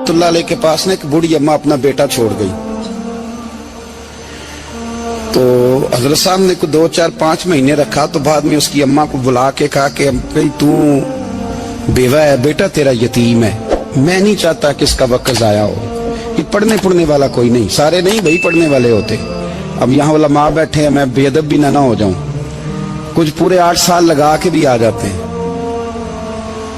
रहमतुल्लाह अलैह के पास ना एक बूढ़ी अम्मा अपना बेटा छोड़ गई। तो हजरत साहब ने को 2, 4, 5 महीने रखा। तो बाद में उसकी अम्मा को बुला के कहा कि भाई तू बेवा है, बेटा तेरा यतीम है, मैं नहीं चाहता कि इसका वक्त जाया हो। कि पढ़ने वाला कोई नहीं, सारे नहीं भाई पढ़ने वाले होते। अब यहाँ उलमा बैठे हैं, मैं बेअदब भी ना हो जाऊं। कुछ पूरे 8 साल लगा के भी आ जाते हैं,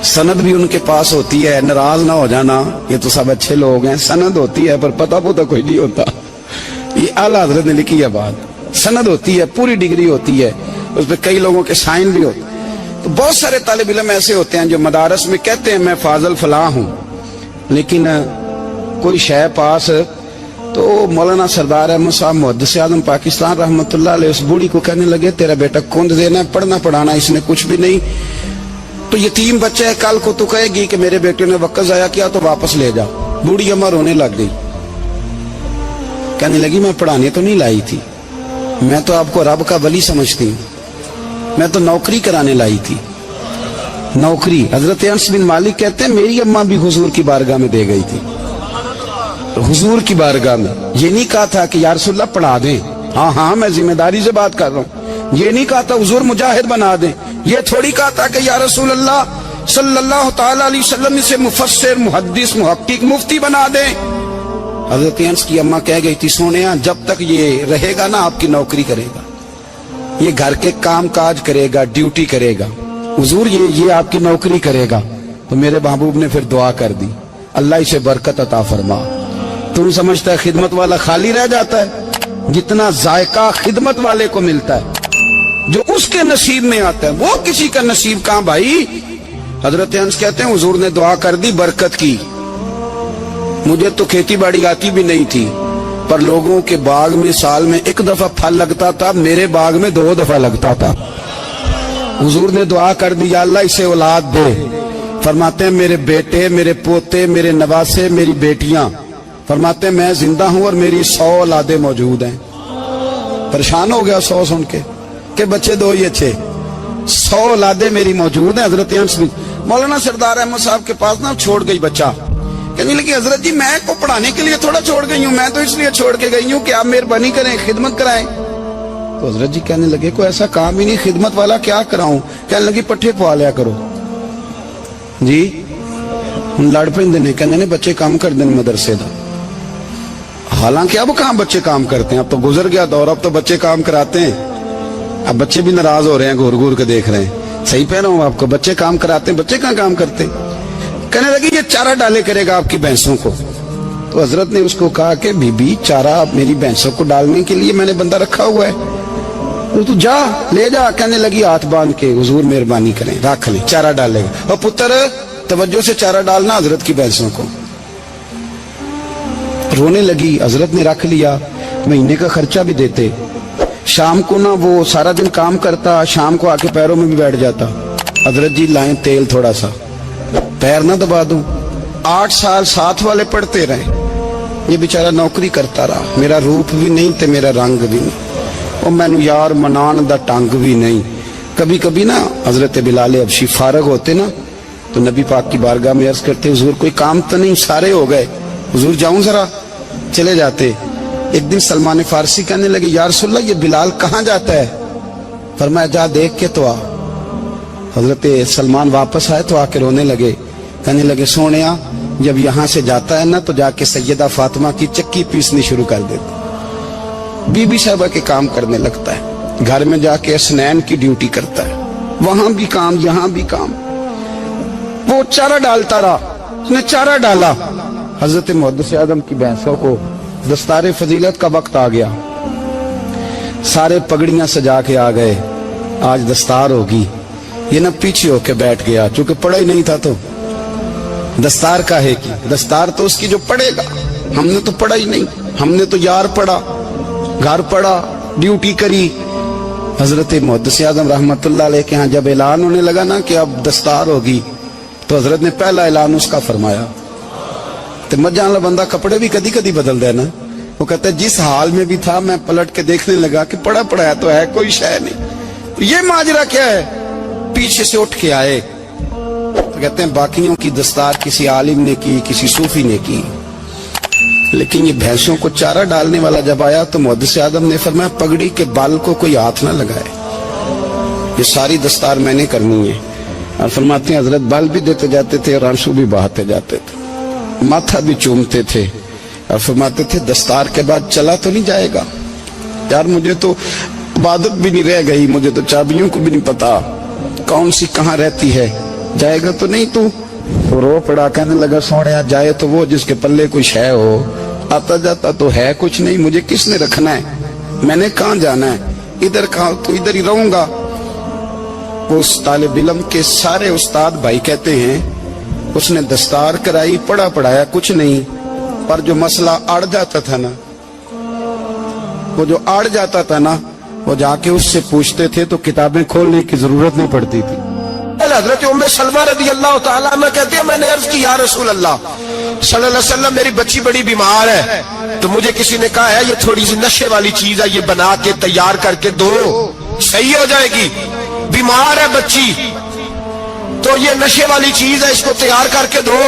सनद भी उनके पास होती है। नाराज ना हो जाना, ये तो सब अच्छे लोग हैं। सनद होती है पर पता कोई नहीं होता। ये आला हजरत ने लिखी है बात। सनद होती है, पूरी डिग्री होती है, उस पर कई लोगों के साइन भी होते हैं। तो बहुत सारे तालिब इल्म ऐसे होते हैं जो मदारस में कहते हैं मैं फाजल फलाह हूँ, लेकिन कोई शय पास। तो मौलाना सरदार अहमद साहब मुहद्दिस आज़म पाकिस्तान रहमतुल्लाह अलैह उस बूढ़ी को कहने लगे तेरा बेटा कुंद देना है, पढ़ना पढ़ाना इसने कुछ भी नहीं, तो यतीम बच्चा है, कल को तो कहेगी कि मेरे बेटे ने वक्त जाया किया तो वापस ले जाओ। बूढ़ी अम्मा रोने लग गई, कहने लगी मैं पढ़ाने तो नहीं लाई थी, मैं तो आपको रब का वली समझती हूँ, मैं तो नौकरी कराने लाई थी। नौकरी हजरत अनस बिन मालिक कहते हैं मेरी अम्मा भी हुजूर की बारगाह में दे गई थी। हुजूर की बारगाह में ये नहीं कहा था कि या रसूलल्लाह पढ़ा दें, हाँ मैं जिम्मेदारी से बात कर रहा हूँ। ये नहीं कहा था हुजूर मुजाहिद बना दें, ये थोड़ी कहा था कि या रसूलल्लाह सल्लल्लाहु तआला अलैहि वसल्लम से मुफस्सिर मुहद्दिस मुहक्किक मुफ्ती बना दें। हजरत अनस की अम्मा कह गई थी सोनिया जब तक ये रहेगा ना आपकी नौकरी करेगा, ये घर के काम काज करेगा, ड्यूटी करेगा, हुजूर ये आपकी नौकरी करेगा। तो मेरे महबूब ने फिर दुआ कर दी, अल्लाह इसे बरकत अता फरमा। तुम समझता है खिदमत वाला खाली रह जाता है? जितना जायका खिदमत वाले को मिलता है, जो उसके नसीब में आता है, वो किसी का नसीब कहां भाई। हजरत अनस कहते हैं हुजूर ने दुआ कर दी, बरकत की। मुझे तो खेती बाड़ी आती भी नहीं थी, पर लोगों के बाग में साल में 1 दफा फल लगता था, मेरे बाग में 2 दफा लगता था। हुजूर ने दुआ कर दी अल्लाह इसे औलाद दे। फरमाते हैं मेरे बेटे, मेरे पोते, मेरे नवासे, मेरी बेटियां, फरमाते हैं मैं जिंदा हूं और मेरी 100 औलादे मौजूद हैं। परेशान हो गया 100 सुन के बच्चे 2 ही अच्छे, 100 औलादे मेरी मौजूद हैं। हजरत अनस भी मौलाना सरदार अहमद साहब के पास ना छोड़ गई बच्चा, कहने लगी हजरत जी मैं को पढ़ाने के लिए थोड़ा छोड़ गई हूँ, मैं तो इसलिए छोड़ के गई हूँ कि आप मेहरबानी करें खिदमत कराएं। तो हजरत जी कहने लगे कोई ऐसा काम ही नहीं, खिदमत वाला क्या कराऊं। कहने लगी पट्ठे पवा लिया करो जी। हम लड़ पेंदे ने, कहने ने बच्चे काम कर दें मदरसे का। हालांकि अब कहाँ बच्चे काम करते हैं, अब तो गुजर गया दौर, अब तो बच्चे काम कराते हैं। अब बच्चे भी नाराज हो रहे हैं, घूर घूर के देख रहे हैं। सही कह रहा हूं आपको, बच्चे काम कराते हैं, बच्चे कहाँ काम करते। कहने लगी ये चारा डाले करेगा आपकी भैंसों को। तो हजरत ने उसको कहा कि बीबी चारा मेरी भैंसों को डालने के लिए मैंने बंदा रखा हुआ है, तो जा ले जा। कहने लगी हाथ बांध के हुजूर मेहरबानी करें रख ले, चारा डालेगा। और पुत्र तवज्जो से चारा डालना हजरत की भैंसों को। रोने लगी, हजरत ने रख लिया, महीने का खर्चा भी देते। शाम को ना वो सारा दिन काम करता, शाम को आके पैरों में भी बैठ जाता, हजरत जी लाएं तेल थोड़ा सा, पैर ना दबा दूं। 8 साल साथ वाले पढ़ते रहे, ये बेचारा नौकरी करता रहा, मेरा रूप भी नहीं ते मेरा रंग भी नहीं, और मैनू यार मनान दा टंग भी नहीं। कभी कभी ना हजरत बिलाल हबशी फारग होते ना तो नबी पाक की बारगाह में अर्ज करते हुजूर कोई काम तो नहीं, सारे हो गए, हुजूर जाऊं जरा, चले जाते। एक दिन सलमान फारसी कहने लगे या रसूलल्लाह ये बिलाल कहाँ जाता है। फरमाया जा देख के तो आ। हजरत सलमान वापस आए तो आके रोने लगे, कहने लगे सोनिया जब यहाँ से जाता है ना तो जाके सैयदा फातिमा की चक्की पीसनी शुरू कर देता, बीबी साहबा के काम करने लगता है, घर में जाके असनैन की ड्यूटी करता है, वहां भी काम यहाँ भी काम। वो चारा डालता रहा, उसने चारा डाला। हजरत मुहद्दिस आज़म की भैंसों को दस्तारे फजीलत का वक्त आ गया, सारे पगड़ियां सजा के आ गए, आज दस्तार होगी। ये ना पीछे होके बैठ गया, चूंकि पढ़ा ही नहीं था तो दस्तार का है कि दस्तार तो उसकी जो पढ़ेगा, हमने तो पढ़ा ही नहीं, हमने तो यार पढ़ा, घर पढ़ा, ड्यूटी करी। हजरत मुहद्दिस आज़म रहमतुल्लाह अलैह के यहाँ जब ऐलान होने लगा ना कि अब दस्तार होगी, तो हजरत ने पहला ऐलान उसका फरमाया। तो मजान वाला बंदा कपड़े भी कदी कदी बदल देना, वो कहता है जिस हाल में भी था मैं पलट के देखने लगा कि पढ़ा पढ़ाया तो है, कोई शय नहीं। तो ये माजरा क्या है, पीछे से उठ के आए, तो कहते हैं बाकियों की दस्तार किसी आलिम ने की, किसी सूफी ने की, लेकिन ये भैंसों को चारा डालने वाला जब आया तो मुहद्दिस आदम ने फरमाया पगड़ी के बाल को कोई हाथ ना लगाए, ये सारी दस्तार मैंने करनी है। और फरमाते हैं हजरत बाल भी देते जाते थे और आंसू भी बहाते जाते थे, माथा भी चूमते थे और फरमाते थे दस्तार के बाद चला तो नहीं जाएगा यार, मुझे तो इबादत भी नहीं रह गई, मुझे तो चाबियों को भी नहीं पता कौन सी कहाँ रहती है, जाएगा तो नहीं तू? वो रो पड़ा, कहने लगा सोने जाए तो वो जिसके पल्ले कुछ है हो, आता जाता तो है कुछ नहीं, मुझे किसने रखना है, मैंने कहाँ जाना है, इधर कहाँ तो इधर ही रहूंगा। उस तालिब इल्म के सारे उस्ताद भाई कहते हैं उसने दस्तार कराई, पढ़ा पढ़ाया कुछ नहीं, पर जो मसला अड़ जाता था ना, वो जो अड़ जाता था ना, वो जाके उससे पूछते थे तो किताबें खोलने की जरूरत नहीं पड़ती थी। हजरत उम्मे सलमा रदी अल्लाह ताला अन्हा कहते हैं मैंने अर्ज की या रसूल अल्लाह सल्लल्लाहु अलैहि वसल्लम मेरी बच्ची बड़ी बीमार है, तो मुझे किसी ने कहा है ये थोड़ी सी नशे वाली चीज है, ये बना के तैयार करके दो सही हो जाएगी, बीमार है बच्ची तो ये नशे वाली चीज है, इसको तैयार करके दो,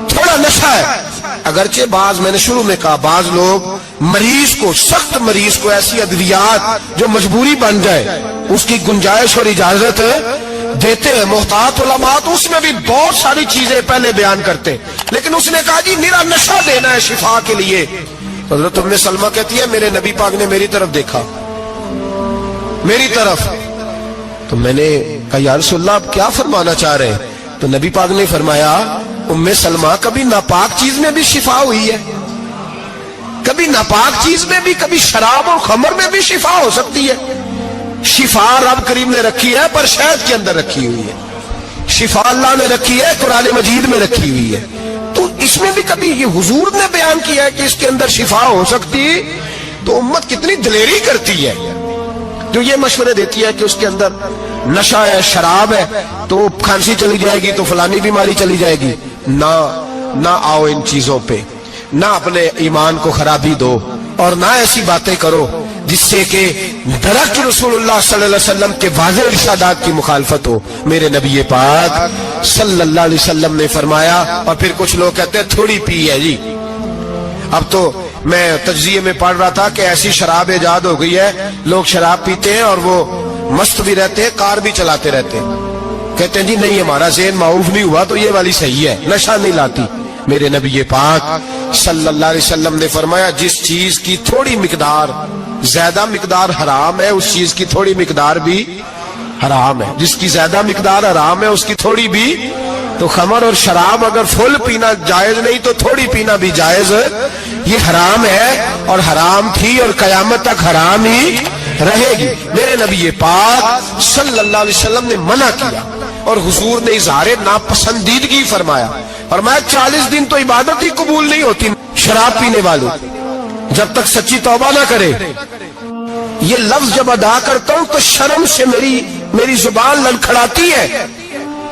थोड़ा नशा है। अगरचे बाज, मैंने शुरू में कहा, बाज लोग मरीज को, सख्त मरीज को ऐसी अद्वियात जो मजबूरी बन जाए उसकी गुंजाइश और इजाजत देते हैं। मोहतात उलमा तो उसमें भी बहुत सारी चीजें पहले बयान करते, लेकिन उसने कहा जी निरा नशा देना है शिफा के लिए। हज़रत उम्मे सलमा कहती है मेरे नबी पाक ने मेरी तरफ देखा, मेरी तरफ, तो मैंने कहा या रसूलल्लाह आप क्या फरमाना चाह रहे हैं? तो नबी पाक ने फरमाया उम्मे सलमा कभी नापाक चीज में भी शिफा हुई है, कभी नापाक चीज में भी, कभी शराब और खमर में भी शिफा हो सकती है। शिफा रब करीम ने रखी है पर शहद के अंदर रखी हुई है, शिफा अल्लाह ने रखी है कुरान मजीद में रखी हुई है, तो इसमें भी कभी ये हुजूर ने बयान किया है कि इसके अंदर शिफा हो सकती, तो उम्मत कितनी दिलेरी करती है जो ये मशवरे देती है कि उसके अंदर नशा है, शराब है, तो खांसी चली जाएगी तो फलानी बीमारी चली जाएगी। ना आओ इन चीजों पे, ना अपने ईमान को खराबी दो और ना ऐसी बातें करो जिससे कि दरख्त रसूलुल्लाह सल्लल्लाहु अलैहि वसल्लम के वाज़ेह इरशादात की मुखालफत हो। मेरे नबी पाक सल्लल्लाहु अलैहि वसल्लम ने फरमाया, और फिर कुछ लोग कहते हैं थोड़ी पी है जी। अब तो मैं तज्जिये में पढ़ रहा था कि ऐसी शराब इजाद हो गई है, लोग शराब पीते हैं और वो मस्त भी रहते हैं, कार भी चलाते रहते हैं, कहते हैं जी नहीं हमारा ज़हन माऊफ नहीं हुआ तो ये वाली सही है, नशा नहीं लाती। मेरे नबी पाक सल्लल्लाहु अलैहि वसल्लम ने फरमाया जिस चीज की थोड़ी मिकदार, ज्यादा मिकदार हराम है उस चीज की थोड़ी मिकदार भी हराम है, जिसकी ज्यादा मिकदार हराम है उसकी थोड़ी भी। तो खमर और शराब अगर फुल पीना जायज नहीं तो थोड़ी पीना भी जायज, ये हराम है और हराम थी और कयामत तक हराम ही रहेगी। मेरे नबी पाक सल्लल्लाहु अलैहि वसल्लम ने मना किया और हुजूर ने इज़हारे नापसंदीदगी फरमाया, और मैं 40 दिन तो इबादत ही कबूल नहीं होती शराब पीने वालों जब तक सच्ची तौबा ना करे। ये लफ्ज जब अदा करता हूं तो शर्म से मेरी जुबान लड़खड़ाती है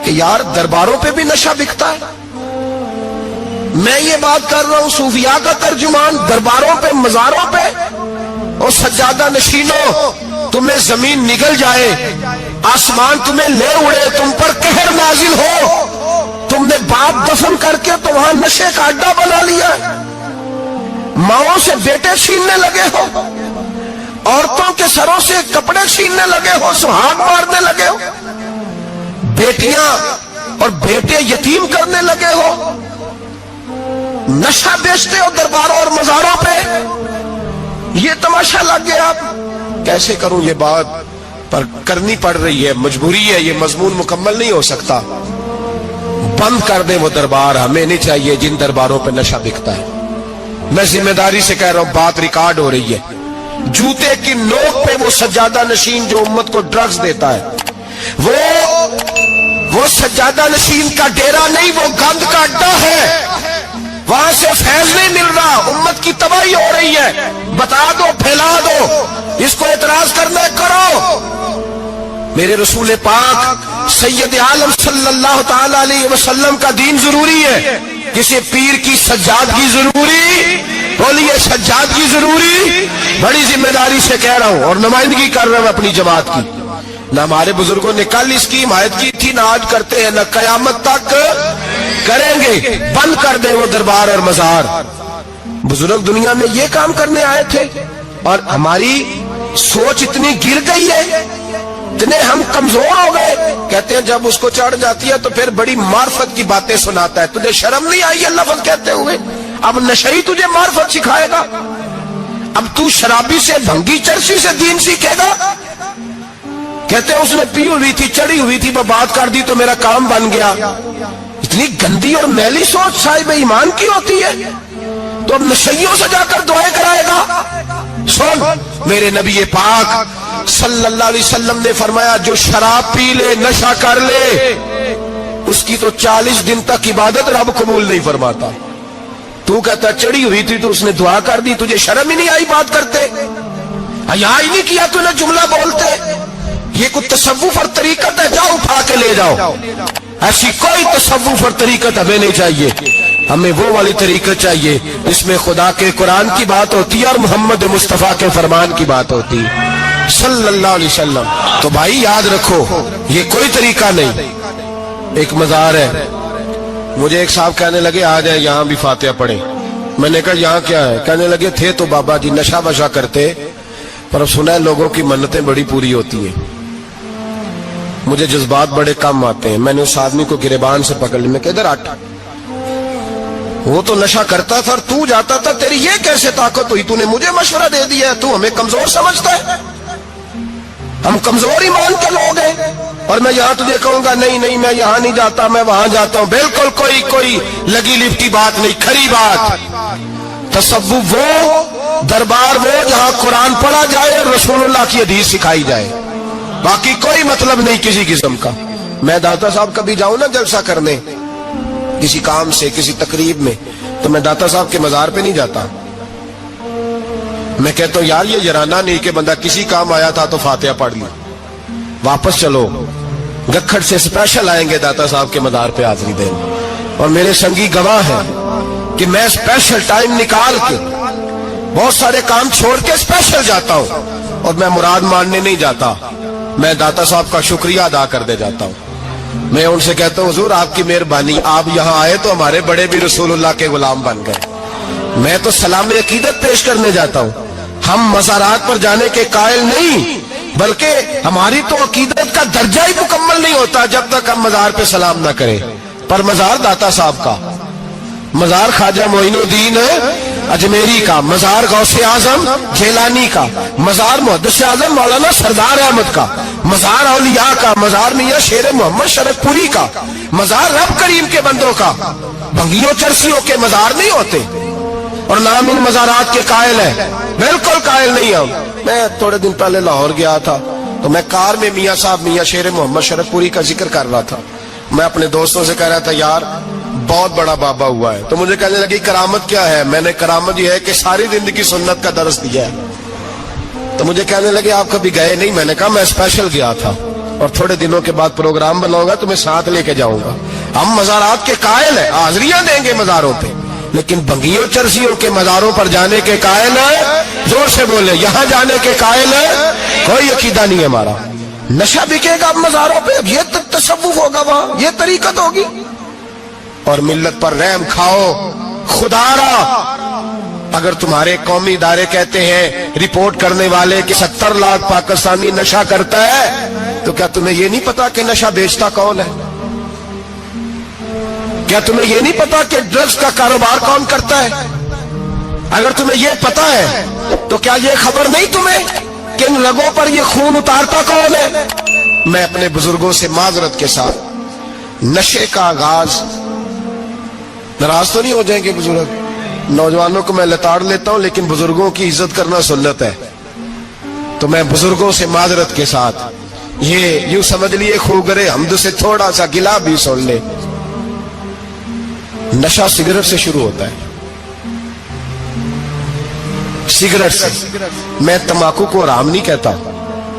कि यार दरबारों पे भी नशा बिकता है। मैं ये बात कर रहा हूं सूफिया का तर्जुमान, दरबारों पे, मजारों पे, और सज्जादा नशीनों तुम्हें जमीन निगल जाए, आसमान तुम्हें ले उड़े, तुम पर कहर नाजिल हो, तुमने बाप दफन करके तो वहां नशे का अड्डा बना लिया, माओं से बेटे छीनने लगे हो, औरतों के सरों से कपड़े छीनने लगे हो, सुहाग मारने लगे हो, बेटियां और बेटे यतीम करने लगे हो, नशा बेचते हो दरबारों और मजारों पे, ये तमाशा लग गया। आप कैसे करूं ये बात, पर करनी पड़ रही है, मजबूरी है, ये मजमून मुकम्मल नहीं हो सकता। बंद कर दे वो दरबार, हमें नहीं चाहिए जिन दरबारों पे नशा बिकता है। मैं जिम्मेदारी से कह रहा हूं, बात रिकॉर्ड हो रही है। जूते की नोक पे वो सज्जादा नशीन जो उम्मत को ड्रग्स देता है, वो सज्जादा नशीन का डेरा नहीं, वो गंद का अड्डा है, वहां से फैज नहीं मिल रहा, उम्मत की तबाही हो रही है। बता दो, फैला दो, इसको एतराज करना है करो। मेरे रसूल पाक सैयद आलम सल्लल्लाहु ताला अलैहि वसल्लम का दीन जरूरी है, किसी पीर की सज्जादगी जरूरी, बोलिए सज्जादगी जरूरी। बड़ी जिम्मेदारी से कह रहा हूं और नुमाइंदगी कर रहा हूं अपनी जमात की। نہ ہمارے بزرگوں نے کل اس کی حمایت کی تھی، نہ آج کرتے ہیں، نہ قیامت تک کریں گے۔ بند کر دیں وہ دربار اور مزار۔ بزرگ دنیا میں یہ کام کرنے آئے تھے، اور ہماری سوچ اتنی گر گئی ہے، اتنے ہم کمزور ہو گئے۔ کہتے ہیں جب اس کو چڑھ جاتی ہے تو پھر بڑی معرفت کی باتیں سناتا ہے۔ تجھے شرم نہیں آئی اللہ لفظ کہتے ہوئے؟ اب نشئی تجھے معرفت سکھائے گا؟ اب تو شرابی سے، بھنگی چرسی سے دین سیکھے گا؟ کہتے ہیں اس نے پی ہوئی تھی، چڑھی ہوئی تھی، میں بات کر دی تو میرا کام بن گیا۔ اتنی گندی اور میلی سوچ صاحب ایمان کی ہوتی ہے، تو اب نشیوں سے جا کر دعائیں کرائے گا؟ سن، میرے نبی پاک صلی اللہ علیہ وسلم نے فرمایا جو شراب پی لے، نشہ کر لے، اس کی تو 40 دن تک عبادت رب قبول نہیں فرماتا۔ تو کہتا چڑھی ہوئی تھی تو اس نے دعا کر دی، تجھے شرم ہی نہیں آئی بات کرتے؟ حیا ہی نہیں کیا تو نہ جملہ بولتے؟ یہ کوئی تصوف اور طریقت ہے؟ جاؤ اٹھا کے لے جاؤ۔ ایسی کوئی تصوف اور طریقت ہمیں نہیں چاہیے، ہمیں وہ والی طریقت چاہیے جس میں خدا کے قرآن کی بات ہوتی ہے اور محمد مصطفیٰ کے فرمان کی بات ہوتی ہے صلی اللہ علیہ وسلم۔ تو بھائی یاد رکھو، یہ کوئی طریقہ نہیں۔ ایک مزار ہے، مجھے ایک صاحب کہنے لگے آ جائیں یہاں بھی فاتحہ پڑھیں۔ میں نے کہا یہاں کیا ہے؟ کہنے لگے تھے تو بابا جی نشہ وشہ کرتے، پر اب سنا ہے لوگوں کی منتیں بڑی پوری ہوتی ہیں۔ مجھے جذبات بڑے کم آتے ہیں۔ میں نے اس آدمی کو گریبان سے پکڑ لی، میں کہ ادھر ہٹ، وہ تو نشہ کرتا تھا اور تو جاتا تھا، تیری یہ کیسے طاقت ہوئی؟ تو نے مجھے مشورہ دے دیا ہے، تو ہمیں کمزور سمجھتا ہے؟ ہم کمزور ایمان کے لوگ ہیں، اور میں یہاں تجھے کہوں گا نہیں نہیں میں یہاں نہیں جاتا، میں وہاں جاتا ہوں۔ بالکل کوئی لگی لفٹی بات نہیں، کھری بات۔ تصوف وہ، دربار وہ جہاں قرآن پڑھا جائے اور رسول اللہ کی حدیث سکھائی جائے، باقی کوئی مطلب نہیں کسی قسم کا۔ میں داتا صاحب کبھی جاؤں نا جلسہ کرنے کسی کام سے، کسی تقریب میں، تو میں داتا صاحب کے مزار پہ نہیں جاتا۔ میں کہتا ہوں یار یہ یرانہ نہیں کہ بندہ کسی کام آیا تھا تو فاتحہ پڑھ لی، واپس چلو۔ گکھڑ سے اسپیشل آئیں گے داتا صاحب کے مزار پہ حاضری دینے، اور میرے سنگی گواہ ہیں کہ میں اسپیشل ٹائم نکال کے بہت سارے کام چھوڑ کے اسپیشل جاتا ہوں، اور میں مراد ماننے نہیں جاتا، میں داتا صاحب کا شکریہ ادا کر دے جاتا ہوں۔ میں ان سے کہتا ہوں حضور آپ کی مہربانی، آپ یہاں آئے تو ہمارے بڑے بھی رسول اللہ کے غلام بن گئے۔ میں تو سلام عقیدت پیش کرنے جاتا ہوں، ہم مزارات پر جانے کے قائل نہیں، بلکہ ہماری تو عقیدت کا درجہ ہی مکمل نہیں ہوتا جب تک ہم مزار پہ سلام نہ کریں۔ پر مزار داتا صاحب کا، مزار خواجہ معین الدین اجمیری کا، مزار غوث اعظم جیلانی کا، مزار محدث اعظم مولانا سردار احمد کا، مزار اولیاء کا، مزار میاں شیر محمد شرف پوری کا، مزار رب کریم کے بندوں کا۔ بھنگیوں چرسیوں کے مزار نہیں ہوتے، اور نام ان مزارات کے قائل ہیں، بالکل قائل نہیں ہم۔ میں تھوڑے دن پہلے لاہور گیا تھا، تو میں کار میں میاں صاحب میاں شیر محمد شرف پوری کا ذکر کر رہا تھا۔ میں اپنے دوستوں سے کہہ رہا تھا یار بہت بڑا بابا ہوا ہے، تو مجھے کہنے لگی کرامت کیا ہے؟ میں نے کرامت یہ ہے کہ ساری زندگی سنت کا درس دیا ہے۔ تو مجھے کہنے لگے آپ کبھی گئے نہیں؟ میں نے کہا میں اسپیشل گیا تھا، اور تھوڑے دنوں کے بعد پروگرام بناؤں گا تو میں ساتھ لے کے جاؤں گا۔ ہم مزارات کے قائل ہیں، حاضریاں دیں گے مزاروں پہ، لیکن بھنگیوں چرسیوں کے مزاروں پر جانے کے قائل ہیں؟ زور سے بولے، یہاں جانے کے قائل ہیں؟ کوئی عقیدہ نہیں ہے ہمارا۔ نشہ بکے گا اب مزاروں پہ، اب یہ تصوف ہوگا وہاں، یہ طریقت ہوگی؟ اور ملت پر رحم کھاؤ خدا را۔ اگر تمہارے قومی ادارے کہتے ہیں رپورٹ کرنے والے کہ 70 لاکھ پاکستانی نشہ کرتا ہے، تو کیا تمہیں یہ نہیں پتا کہ نشہ بیچتا کون ہے؟ کیا تمہیں یہ نہیں پتا کہ ڈرگز کا کاروبار کون کرتا ہے؟ اگر تمہیں یہ پتا ہے تو کیا یہ خبر نہیں تمہیں کہ ان رگوں پر یہ خون اتارتا کون ہے؟ میں اپنے بزرگوں سے معذرت کے ساتھ، نشے کا آغاز، ناراض تو نہیں ہو جائیں گے بزرگ، نوجوانوں کو میں لتاڑ لیتا ہوں لیکن بزرگوں کی عزت کرنا سنت ہے، تو میں بزرگوں سے معذرت کے ساتھ یہ یوں سمجھ لیے خوگرے حمد سے تھوڑا سا گلا بھی سن لے۔ نشہ سگریٹ سے شروع ہوتا ہے، سگریٹ سے۔ میں تمباکو کو حرام نہیں کہتا،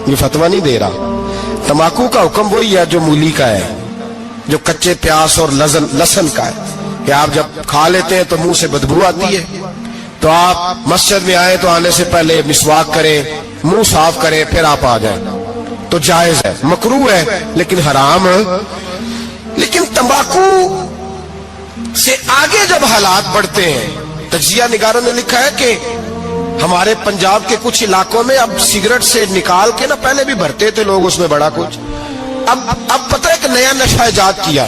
یہ فتویٰ نہیں دے رہا۔ تمباکو کا حکم وہی ہے جو مولی کا ہے، جو کچے پیاز اور لہسن کا ہے، کہ آپ جب کھا لیتے ہیں تو منہ سے بدبو آتی ہے، تو آپ مسجد میں آئے تو آنے سے پہلے مسواک کریں، منہ صاف کریں، پھر آپ آ جائیں۔ تو جائز ہے, مکروہ ہے لیکن حرام ہے. لیکن تمباکو سے آگے جب حالات بڑھتے ہیں, تجزیہ نگاروں نے لکھا ہے کہ ہمارے پنجاب کے کچھ علاقوں میں اب سگریٹ سے نکال کے نا, پہلے بھی بھرتے تھے لوگ اس میں بڑا کچھ, اب پتہ ہے کہ نیا نشہ ایجاد کیا,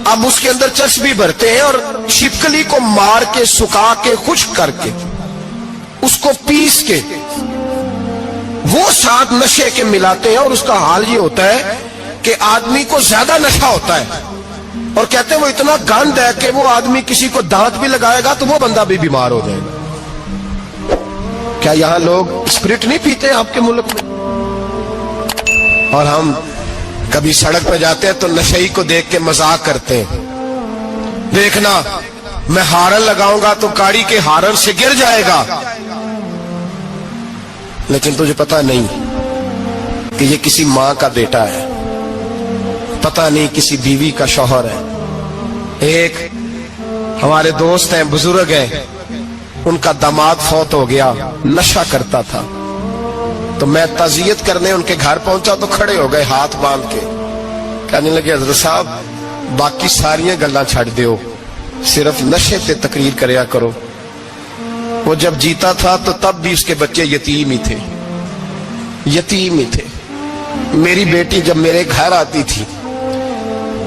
اب اس کے اندر چرس بھی بھرتے ہیں اور چھپکلی کو مار کے سکھا کے خشک کر کے اس کو پیس کے وہ ساتھ نشے کے ملاتے ہیں, اور اس کا حال یہ ہوتا ہے کہ آدمی کو زیادہ نشہ ہوتا ہے, اور کہتے ہیں وہ اتنا گند ہے کہ وہ آدمی کسی کو دانت بھی لگائے گا تو وہ بندہ بھی بیمار ہو جائے گا. کیا یہاں لوگ اسپرٹ نہیں پیتے آپ کے ملک میں؟ اور ہم کبھی سڑک پہ جاتے ہیں تو نشئی کو دیکھ کے مذاق کرتے ہیں, دیکھنا میں ہارن لگاؤں گا تو گاڑی کے ہارن سے گر جائے گا, لیکن تجھے پتا نہیں کہ یہ کسی ماں کا بیٹا ہے, پتہ نہیں کسی بیوی کا شوہر ہے. ایک ہمارے دوست ہیں, بزرگ ہیں, ان کا داماد فوت ہو گیا, نشہ کرتا تھا, تو میں تعزیت کرنے ان کے گھر پہنچا تو کھڑے ہو گئے ہاتھ باندھ کے, کہنے لگے حضرت صاحب باقی ساریاں گلاں چھڑ دیو, صرف نشے تے تقریر کریا کرو. وہ جب جیتا تھا تو تب بھی اس کے بچے یتیم ہی تھے, یتیم ہی تھے. میری بیٹی جب میرے گھر آتی تھی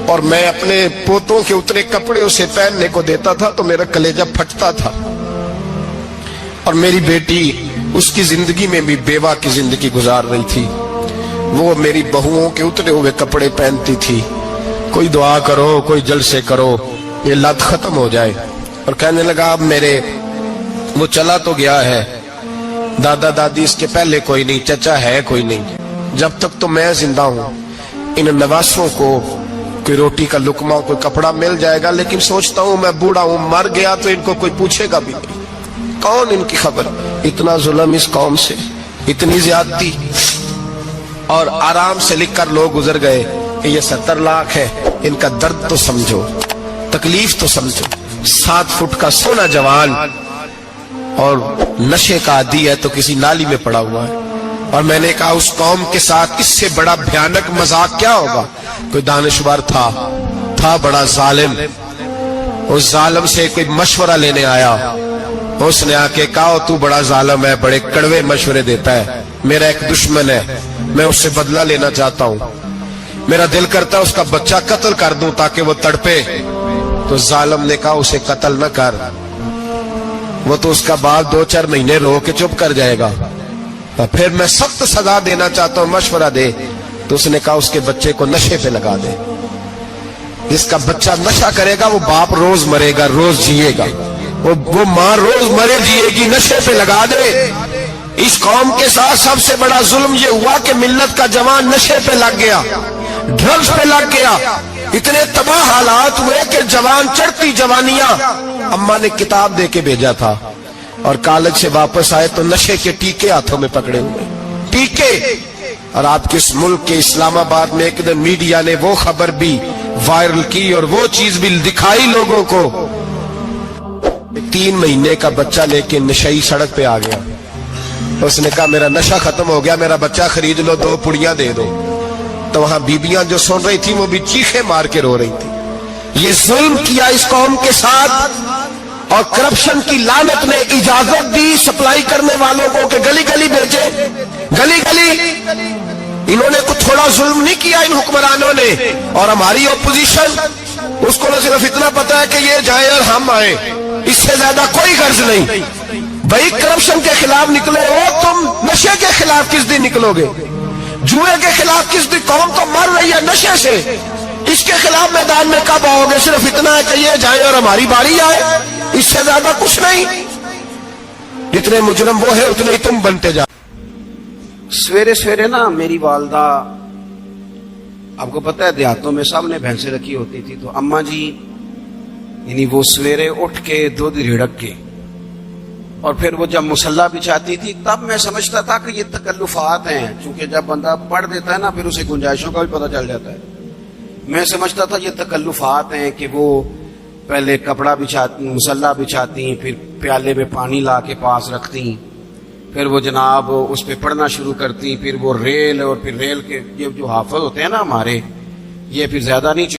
اور میں اپنے پوتوں کے اترے کپڑے اسے پہننے کو دیتا تھا تو میرا کلیجہ پھٹتا تھا, اور میری بیٹی اس کی زندگی میں بھی بیوہ کی زندگی گزار رہی تھی. وہ میری بہوؤں کے اترے ہوئے کپڑے پہنتی تھی, کوئی دعا کرو, کوئی جلسے کرو, یہ لت ختم ہو جائے. اور کہنے لگا اب میرے وہ چلا تو گیا ہے, دادا دادی اس کے پہلے کوئی نہیں, چچا ہے کوئی نہیں, جب تک تو میں زندہ ہوں ان نواسوں کو کوئی روٹی کا لقمہ, کوئی کپڑا مل جائے گا, لیکن سوچتا ہوں میں بوڑھا ہوں, مر گیا تو ان کو کوئی پوچھے گا بھی نہیں, کون ان کی خبر. اتنا ظلم اس قوم سے, اتنی زیادتی, اور آرام سے لکھ کر لوگ گزر گئے کہ یہ 70 لاکھ ہے, ان کا درد تو سمجھو, تکلیف تو سمجھو. 7 فٹ کا سونا جوان اور نشے کا عادی ہے تو کسی نالی میں پڑا ہوا ہے. اور میں نے کہا اس قوم کے ساتھ اس سے بڑا بھیانک مذاق کیا ہوگا. کوئی دانشور تھا بڑا ظالم, اس ظالم سے کوئی مشورہ لینے آیا, اس نے آ کے کہا تو بڑا ظالم ہے, بڑے کڑوے مشورے دیتا ہے, میرا ایک دشمن ہے, میں اس سے بدلہ لینا چاہتا ہوں, میرا دل کرتا ہے اس کا بچہ قتل کر دوں تاکہ وہ تڑپے. تو ظالم نے کہا اسے قتل نہ کر, وہ تو اس کا باپ 2-4 مہینے رو کے چپ کر جائے گا, پھر میں سخت سزا دینا چاہتا ہوں, مشورہ دے. تو اس نے کہا اس کے بچے کو نشے پہ لگا دے, جس کا بچہ نشہ کرے گا وہ باپ روز مرے گا, روز جیے گا, وہ ماں روز مرے جیے گی, نشے پہ لگا دے. اس قوم کے ساتھ سب سے بڑا ظلم یہ ہوا کہ ملت کا جوان نشے پہ لگ گیا, ڈرگز پہ لگ گیا. اتنے تباہ حالات ہوئے کہ جوان چڑھتی جوانیاں, اماں نے کتاب دے کے بھیجا تھا, اور کالج سے واپس آئے تو نشے کے ٹیکے ہاتھوں میں پکڑے ہوئے, ٹیکے. اور آپ کے اس ملک کے اسلام آباد میں ایک دن میڈیا نے وہ خبر بھی وائرل کی اور وہ چیز بھی دکھائی لوگوں کو, 3 مہینے کا بچہ لے کے نشئی سڑک پہ آ گیا. اس نے کہا میرا نشہ ختم ہو گیا, میرا بچہ خرید لو, 2 پڑیاں دے دو. تو وہاں بیبیاں جو سن رہی تھی وہ بھی چیخیں مار کے رو رہی تھی. یہ ظلم کیا اس قوم کے ساتھ, اور کرپشن کی لعنت نے اجازت دی سپلائی کرنے والوں کو کہ گلی گلی بھیجے, گلی گلی. انہوں نے کچھ تھوڑا ظلم نہیں کیا ان حکمرانوں نے. اور ہماری اپوزیشن, اس کو نہ صرف اتنا پتا ہے کہ یہ جائیں اور ہم آئیں, اس سے زیادہ کوئی غرض نہیں. بھائی کرپشن کے خلاف نکلے ہو تم, نشے کے خلاف کس دن نکلو گے, جوئے کے خلاف کس دن, قوم تو مر رہی ہے نشے سے, اس کے خلاف میدان میں کب آؤ گے. صرف اتنا ہے کہ یہ جائیں اور ہماری باری آئے, اس سے زیادہ کچھ نہیں. جتنے مجرم وہ ہے اتنے ہی تم بنتے جا. سویرے سویرے نا میری والدہ, آپ کو پتہ ہے دیہاتوں میں سب نے بھینسیں رکھی ہوتی تھی, تو اماں جی یعنی وہ سویرے اٹھ کے دودھ رڑک کے اور پھر وہ جب مصلی بچھاتی تھی, تب میں سمجھتا تھا کہ یہ تکلفات ہیں, چونکہ جب بندہ پڑھ دیتا ہے نا پھر اسے گنجائشوں کا بھی پتہ چل جاتا ہے. میں سمجھتا تھا یہ تکلفات ہیں کہ وہ پہلے کپڑا بچھاتی, مصلی بچھاتی, پھر پیالے میں پانی لا کے پاس رکھتی, پھر وہ جناب اس پہ پڑھنا شروع کرتی، پھر وہ ریل، اور پھر ریل کے یہ جو حافظ ہوتے ہیں نا ہمارے، یہ پھر زیادہ نہیں